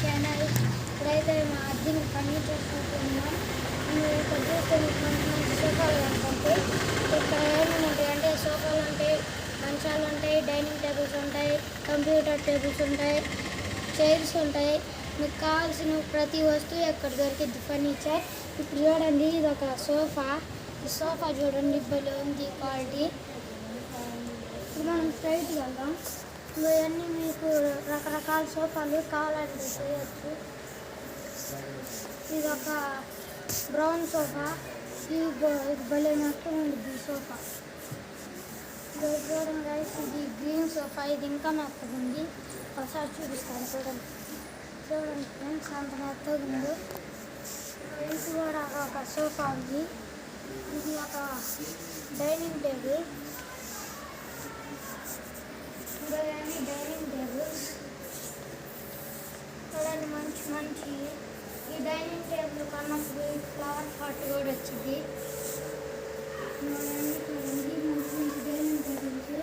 Channel. ఇప్పుడైతే మా అద్దెని furniture shop ఉన్నాం. ఇక్కడ చూస్తే మీకు మంచి మంచి సోఫాలు కనపడతాయి. ఇక్కడ ఏమేమి ఉంటాయి అంటే సోఫాలు ఉంటాయి, మంచాలు ఉంటాయి, డైనింగ్ టేబుల్స్ ఉంటాయి, కంప్యూటర్ టేబుల్స్ ఉంటాయి, చైర్స్ ఉంటాయి. మీకు కావాల్సిన ప్రతి వస్తువు ఎక్కడ దొరికిద్ది ఫర్నిచర్. ఇప్పుడు చూడండి, ఇది ఒక సోఫా. ఈ సోఫా చూడండి, భలే ఉంది క్వాలిటీ. ఇప్పుడు మనం స్ట్రైట్కి వెళ్దాం. ఇవన్నీ మీకు రకరకాల సోఫాలు కావాలంటే చేయొచ్చు. ఇది ఒక బ్రౌన్ సోఫా. ఇది భలే నష్టం ఉంది ఈ సోఫా. చూడండి రైస్, ఇది గ్రీన్ సోఫా. ఇది ఇంకా మెత్తగా ఉంది. ఒకసారి చూపిస్తాను చూడండి. చూడండి ఫ్రెండ్స్, అంత మెత్తగా ఉంది. ఇది కూడా ఒక సోఫా ఉంది. ఇది ఒక డైనింగ్ టేబుల్. ఇవన్నీ డైనింగ్ టేబుల్స్. చూడండి మంచి మంచి. ఈ డైనింగ్ టేబుల్ కొన్నప్పుడు ఫ్లవర్ పాట్ కూడా వచ్చింది. ఇవన్నీ చూడండి మంచి మంచి డైనింగ్ టేబుల్స్.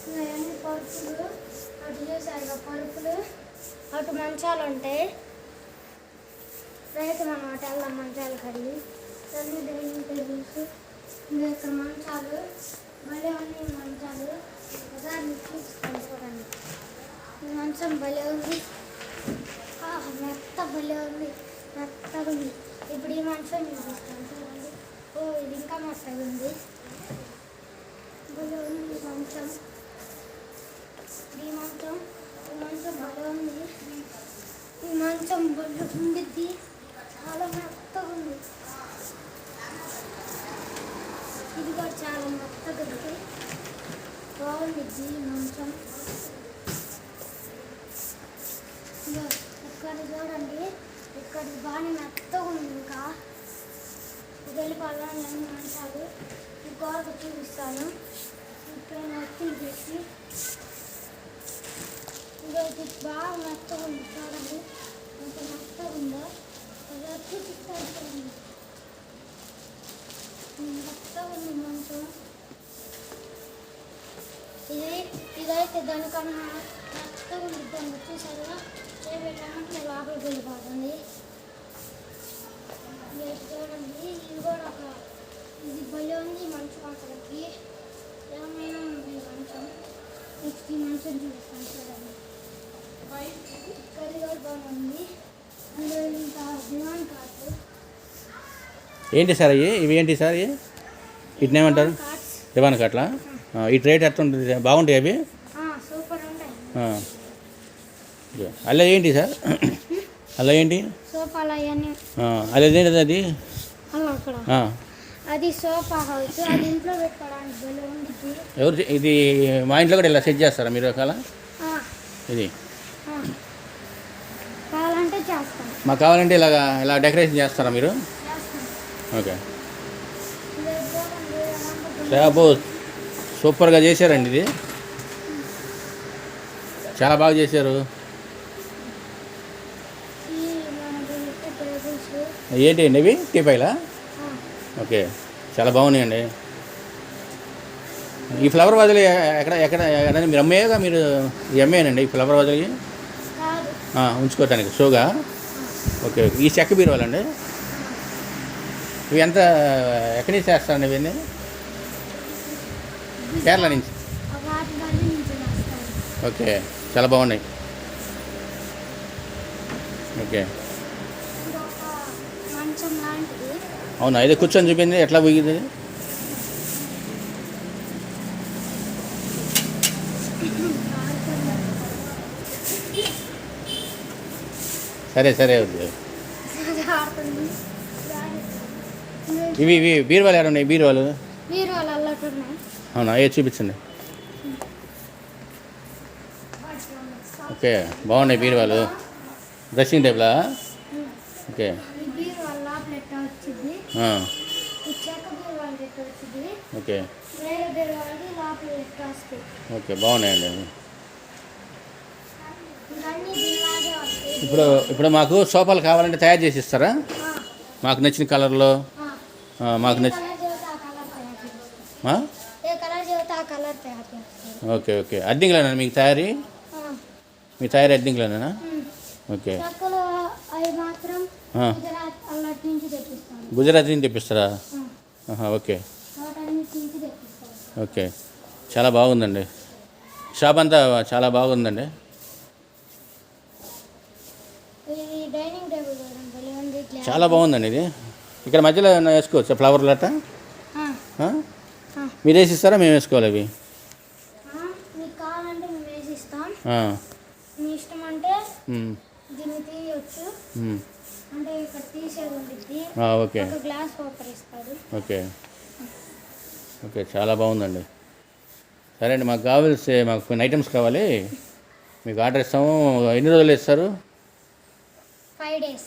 ఇవన్నీ పరుపులు. అటు చూసారు పరుపులు, అటు మంచాలు ఉంటాయి. రైతు మనం అటు వెళ్దాం మంచాలు కడిగి. ఇవన్నీ డైనింగ్ టేబుల్స్. ఇంకా ఇక్కడ మంచాలు భలే ఉన్నాయి. మంచాలు ఒకసారి మీకు చూపిస్తాను చూడండి. ఈ మంచం భలే ఉంది. మెత్త భలే ఉంది, మెత్తగా ఉంది. ఇప్పుడు ఈ మంచం చూపిస్తాను చూడండి. ఇది ఇంకా మెత్తగా ఉంది. భలే ఉంది ఈ మంచం. ఈ మంచం భలే ఉంది. ఈ మంచం భలే ఉండిద్ది, చాలా మెత్తగా ఉంది. ఇది కూడా చాలా మెత్తగా ఉంది, బాగుండిద్ది ఈ మంచం. ఇక్కడ చూడండి, ఇక్కడ బాగానే మెత్తగా ఉంది. ఇంకా వెళ్ళిపోవాలని అన్ని మంచాలు ఈ గోడకు చూపిస్తాను. ఇక్కడ ఒత్తిడి పెట్టి ఇది బాగా మెత్తగా ఉంది. చూడండి ఎంత మెత్తగా ఉందో. అది చూపిస్తాను చూడండి. మెత్తగా ఉంది మంచం. ఇదైతే దానికన్నా మెత్తగా ఉంది. దాన్ని వచ్చేసరిగా చేయబెట్టామంటే లోపలికి వెళ్ళిపోతుంది. చూడండి, ఇది కూడా ఇది భలే ఉంది మంచం. అక్కడికి ఏమైనా ఉంది మంచం. నెక్స్ట్ ఈ మంచం చూపిస్తాను చూడండి. ఇక్కడ కూడా బాగుంది. అందులో ఇంకా దివాన్ కాట్లు. ఏంటి సార్ ఇవి ఏంటి సార్ వీటిని ఏమంటారు? దివాన్ కాట్లా? ఈ రేట్ ఎట్లా ఉంటుంది? బాగుంటాయి అవి? సూపర్ ఉంటాయి. అలా ఏంటి సార్? అలా ఏంటి సోఫాలు అవన్నీ? అలా ఏంటి అది? అది సోఫా హౌస్. అది ఇంట్లో పెట్టుకోవడానికి భలే ఉంది. ఎవరు ఇది? మా ఇంట్లో కూడా ఇలా సెట్ చేస్తారా మీరు? ఒకవేళ ఇది కావాలంటే చేస్తాం. మాకు కావాలంటే ఇలా డెకరేషన్ చేస్తారా మీరు? ఓకే. చాలా సూపర్గా చేశారండి. ఇది చాలా బాగా చేశారు. ఏంటి అండి ఇవి? టీపాయిలా? ఓకే, చాలా బాగున్నాయండి. ఈ ఫ్లవర్ వాజులు ఎక్కడ మీరు అమ్మేగా? మీరు ఈ అమ్మేనండి ఈ ఫ్లవర్ వాజులకి ఉంచుకోవటానికి షోగా? ఓకే. ఈ చెక్క బీరువాలండి ఇవి ఎంత? ఎక్కడి నుంచి చేస్తారండి ఇవన్నీ? కేరళ నుంచి. ఓకే, చాలా బాగున్నాయి. ఓకే, అవునా? ఇది కూర్చొని చూపింది ఎట్లా పోయింది? సరే సరే. ఇవి బీరువాలు ఎక్కడ ఉన్నాయి? బీరువాలు అవునా? ఏ చూపించండి. ఓకే, బాగున్నాయి బీరువాలు. డ్రెస్సింగ్ టేబులా? ఓకే. ఓకే ఓకే, బాగున్నాయండి. ఇప్పుడు మాకు సోఫాలు కావాలంటే తయారు చేసి ఇస్తారా? మాకు నచ్చిన కలర్లో మాకు నచ్చిన ఓకే ఓకే. అద్దెంగిలేనా మీకు తయారీ? మీ తయారు ఎడ్డింగ్లోనేనా? ఓకే. చెక్కలు అవి మాత్రం ఆ. గుజరాత్ అల్లటి నుంచి తెప్పిస్తాను. గుజరాత్ నుంచి తెప్పిస్తారా? ఓకే వాటన్నిటి నుంచి తెప్పిస్తాను. ఓకే. చాలా బాగుందండి, షాప్ అంతా చాలా బాగుందండి. ఇది డైనింగ్ టేబుల్ చూడండి, భలే ఉంది. చాలా బాగుందండి ఇది. ఇక్కడ మధ్యలో ఏమైనా వేసుకోవచ్చా ఫ్లవర్లు అట్లా? మీరు వేసిస్తారా మేము వేసుకోవాలి అవి? మీకు కావాలంటే మేము వేసి ఇస్తాం. మీ ఇష్టం అంటే దీన్ని తీయవచ్చు. అంటే ఇక్కడ తీసేది ఉండిద్ది. ఓకే. ఒక గ్లాస్ పేపర్ ఇస్తారు. ఓకే ఓకే, చాలా బాగుందండి. సరే అండి, మాకు కొన్ని ఐటమ్స్ కావాలి, మీకు ఆర్డర్ ఇస్తాము. ఎన్ని రోజులు ఇస్తారు? 5 days.